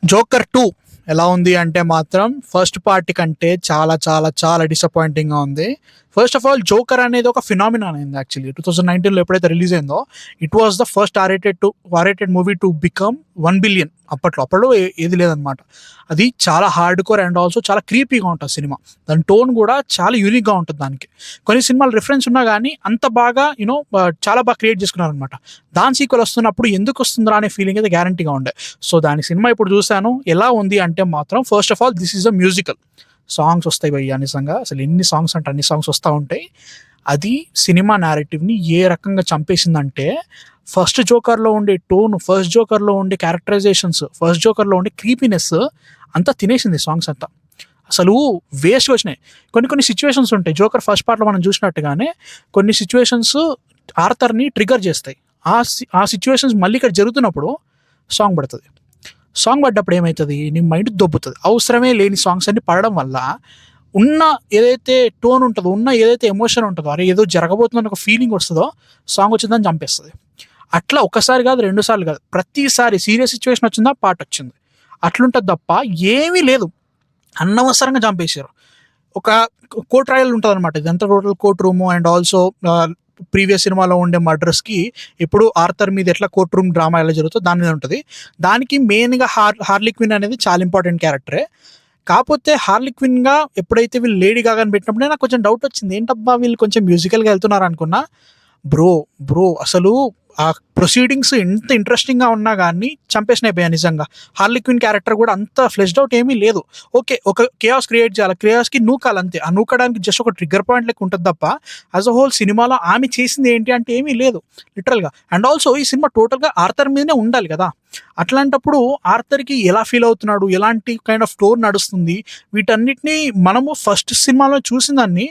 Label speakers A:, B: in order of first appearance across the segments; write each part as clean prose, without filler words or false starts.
A: Joker 2 ఎలా ఉంది అంటే మాత్రం ఫస్ట్ పార్ట్ కంటే చాలా చాలా చాలా డిసప్పాయింటింగ్‌గా ఉంది. ఫస్ట్ ఆఫ్ ఆల్ 'జోకర్' అనేది ఒక ఫినామినాన్ అయింది యాక్చువల్లీ. 2019లో ఎప్పుడైతే రిలీజ్ అయిందో it was the first are rated movie to become 1 billion అప్పట్లో ఏది లేదనమాట. అది చాలా హార్డ్ కోర్ అండ్ ఆల్సో చాలా క్రీపీగా ఉంటుంది సినిమా. దాని టోన్ కూడా చాలా యూనిక్‌గా ఉంటుంది దానికి. కొన్ని సినిమాలు రిఫరెన్స్ ఉన్నా గానీ అంత బాగా చాలా బాగా క్రియేట్ చేసుకున్నారనమాట. దాని సీక్వెల్ వస్తున్నప్పుడు ఎందుకు వస్తుందిరా అనే ఫీలింగ్ అయితే గ్యారంటీగా ఉండే. సో దాని సినిమా ఇప్పుడు చూసాను. ఎలా ఉంది అంటే మాత్రం first of all this is a musical. Songs వస్తాయి భయ్యా, నిజంగా అసలు ఎన్ని సాంగ్స్ అంటే అన్ని సాంగ్స్ వస్తూ ఉంటాయి. అది సినిమా నేరేటివ్‌ని ఏ రకంగా చంపేసిందంటే, ఫస్ట్ జోకర్‌లో ఉండే టోన్, ఫస్ట్ జోకర్‌లో ఉండే క్యారెక్టరైజేషన్స్, ఫస్ట్ జోకర్‌లో ఉండే క్రీపీనెస్ అంతా తినేసింది సాంగ్స్ అంతా. అసలు వేస్ట్‌గా వచ్చినాయి. కొన్ని సిట్యుయేషన్స్ ఉంటాయి. జోకర్ ఫస్ట్ పార్ట్‌లో మనం చూసినట్టుగానే కొన్ని సిట్యుయేషన్స్ ఆర్థర్‌ని ట్రిగ్గర్ చేస్తాయి. ఆ సిట్యుయేషన్స్ మళ్ళీ ఇక్కడ జరుగుతున్నప్పుడు సాంగ్ పడతది. సాంగ్ పడ్డప్పుడు ఏమైతది, నీ మైండ్ దొబ్బుతది. అవసరమే లేని సాంగ్స్ అన్ని పడడం వల్ల ఉన్న ఏదైతే టోన్ ఉంటదో, ఉన్న ఏదైతే ఎమోషన్ ఉంటదో, అరే ఏదో జరగబోతుందని ఒక ఫీలింగ్ వస్తదో, సాంగ్ వచ్చిందని చంపేస్తది. అట్లా ఒక్కసారి కాదు, 2 సార్లు కాదు. ప్రతిసారి సీరియస్ సిట్యుయేషన్ వచ్చిందా పాటొచ్చింది. అట్లుంటది తప్ప ఏమీ లేదు. అనవసరంగా చంపేశారు. ఒక కోర్ట్ ట్రయల్ ఉంటదనమాట. ఇదంతా total court room and also previous సినిమాలో ఉండే మర్డర్స్‌కి ఇప్పుడు ఆర్థర్ మీద ఎట్లా కోర్ట్ రూమ్ డ్రామా ఎలా జరుగుతుందో దాని మీద ఉంటది. దానికి మెయిన్‌గా హార్లీ క్విన్ అనేది చాలా ఇంపార్టెంట్ క్యారెక్టరే. కాపోతే హార్లీ క్విన్‌గా ఎప్పుడైతే వీళ్ళు లేడీ గాగాని పెట్టినప్పుడే నాకు కొంచెం డౌట్ వచ్చింది. ఏంటబ్బా వీళ్ళు కొంచెం మ్యూజికల్‌గా వెళ్తున్నారనుకున్నా. బ్రో అసలు ఆ ప్రొసీడింగ్స్ ఎంత ఇంట్రెస్టింగ్‌గా ఉన్నా గానీ చంపేసినయిపోయాయి నిజంగా. హార్లీ క్విన్ క్యారెక్టర్ కూడా అంత ఫ్లెష్డ్ ఔట్ ఏమీ లేదు. ఓకే. ఒక కేయాస్ క్రియేట్ చేయాలి. కేయాస్‌కి నూకాలంతే. ఆ నూకడానికి జస్ట్ ఒక ట్రిగ్గర్ పాయింట్ లెక్క ఉంటది తప్ప యాస్ ఎ హోల్ సినిమాలో ఆమె చేసింది ఏంటి అంటే ఏమీ లేదు లిటరల్‌గా. అండ్ ఆల్సో ఈ సినిమా టోటల్‌గా ఆర్థర్ మీదనే ఉండాలి కదా! అట్లాంటప్పుడు ఆర్థర్‌కి ఎలా ఫీల్ అవుతున్నాడు? ఎలాంటి కైండ్ ఆఫ్ టోన్ నడుస్తుంది? వీటన్నిటిని మనము ఫస్ట్ సినిమాలో చూసిందాన్ని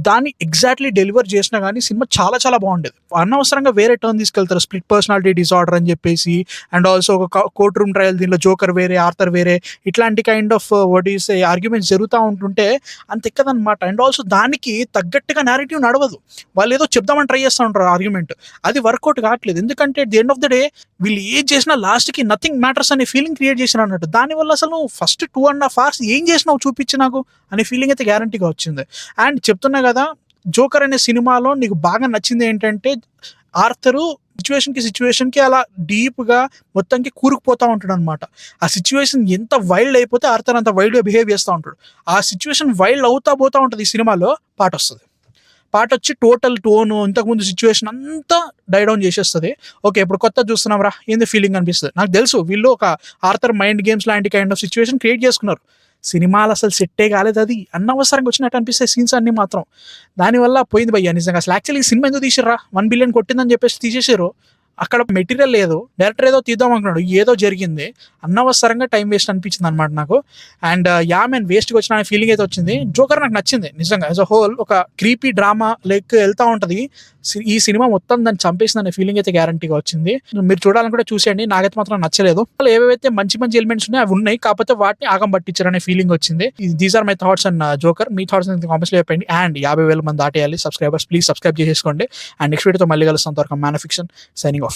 A: దాన్ని ఎగ్జాక్ట్‌లీ డెలివర్ చేసినా గానీ సినిమా చాలా చాలా బాగుండేది. అనవసరంగా వేరే టర్న్ తీసుకెళ్తారు. స్ప్లిట్ పర్సనాలిటీ డిసార్డర్ అని చెప్పేసి అండ్ ఆల్సో ఒక కోర్ట్ రూమ్ ట్రయల్, దీనిలో జోకర్ వేరే, ఆర్థర్ వేరే, ఇట్లాంటి kind of what you say arguments జరుగుతా ఉంటుంటే అంత ఎక్కదనమాట. అండ్ ఆల్సో దానికి తగ్గట్టుగా నేరేటివ్ నడవదు. వాళ్ళు ఏదో చెప్దామని ట్రై చేస్తా ఉంటారు ఆర్గ్యుమెంట్. అది వర్కౌట్ కావట్లేదు. ఎందుకంటే at the end of the day వీళ్ళు ఏది చేసినా లాస్ట్‌కి నథింగ్ మ్యాటర్స్ అనే ఫీలింగ్ క్రియేట్ చేసినారు అన్నట్టు. దానివల్ల అసలు నువ్వు ఫస్ట్ 2.5 అవర్స్ ఏం చేసినావు చూపించు నాకు అనే ఫీలింగ్ అయితే గ్యారంటీగా వచ్చింది. అండ్ చెప్తున్నా కదా, జోకర్ అనే సినిమాలో నీకు బాగా నచ్చింది ఏంటంటే ఆర్థరు సిచ్యువేషన్‌కి అలా డీప్‌గా మొత్తానికి కూరుకుపోతా ఉంటాడనమాట. ఆ సిచ్యువేషన్ ఎంత వైల్డ్ అయిపోతే ఆర్థర్ అంత వైల్డ్‌గా బిహేవ్ చేస్తా ఉంటాడు. ఆ సిచ్యువేషన్ వైల్డ్ అవుతా పోతా ఉంటది. ఈ సినిమాలో పాటొస్తది. పాటొచ్చి టోటల్ టోను, ఇంతకుముందు సిచ్యువేషన్ అంతా డై డౌన్ చేసేస్తది. ఓకే. ఇప్పుడు కొత్తది చూస్తున్నాం రా, ఏంది ఫీలింగ్ అనిపిస్తది. నాకు తెలుసు వీళ్ళు ఒక ఆర్థర్ మైండ్ గేమ్స్ లాంటి కైండ్ ఆఫ్ సిచ్యువేషన్ క్రియేట్ చేసుకున్నారు. సినిమాలో అసలు సెట్టే కాలేదది. అనవసరంగా వచ్చినట్టు అనిపిస్తాయి సీన్స్ అన్నీ మాత్రం. దానివల్ల పోయింది భయ్యా నిజంగా. అసలు యాక్చువల్లీ ఈ సినిమా ఎందుకు తీసిర్రా? 1 బిలియన్ కొట్టిందని చెప్పేసి తీసేసిర్రు. అక్కడ మెటీరియల్ లేదు. డైరెక్టర్ ఏదో తీద్దాం అనుకున్నాడు. ఏదో జరిగింది. అనవసరంగా టైం వేస్ట్ అనిపించిందనమాట నాకు. అండ్ మ్యాన్ వేస్ట్‌గా వచ్చిన అనే ఫీలింగ్ అయితే వచ్చింది. జోకర్ నాకు నచ్చింది నిజంగా. యాస్ ఎ హోల్ ఒక క్రీపీ డ్రామా లైక్ ఎళ్తా ఉంటది. ఈ సినిమా మొత్తం దాన్ని చంపేసిందనే ఫీలింగ్ అయితే గ్యారంటీగా వచ్చింది. మీరు చూడాలనుకుంటే చూసేయండి. నాకైతే మాత్రం నచ్చలేదు. ఏవేవైతే మంచి మంచి ఎలిమెంట్స్ ఉన్నాయో అవి ఉన్నాయి. కాకపోతే వాటిని ఆగం పట్టించారనే ఫీలింగ్ వచ్చింది. These are my thoughts on Joker. మీ థాట్స్ కామెంట్స్‌లో చెప్పండి. అండ్ 50,000 మంది దాటేయాలి సబ్స్క్రైబర్స్. ప్లీజ్ సబ్స్క్రైబ్ చేసేసుకోండి. అండ్ నెక్స్ట్ వీడియోతో మళ్ళీ కలుస్తాం. అంతవరకు man of fiction signing of.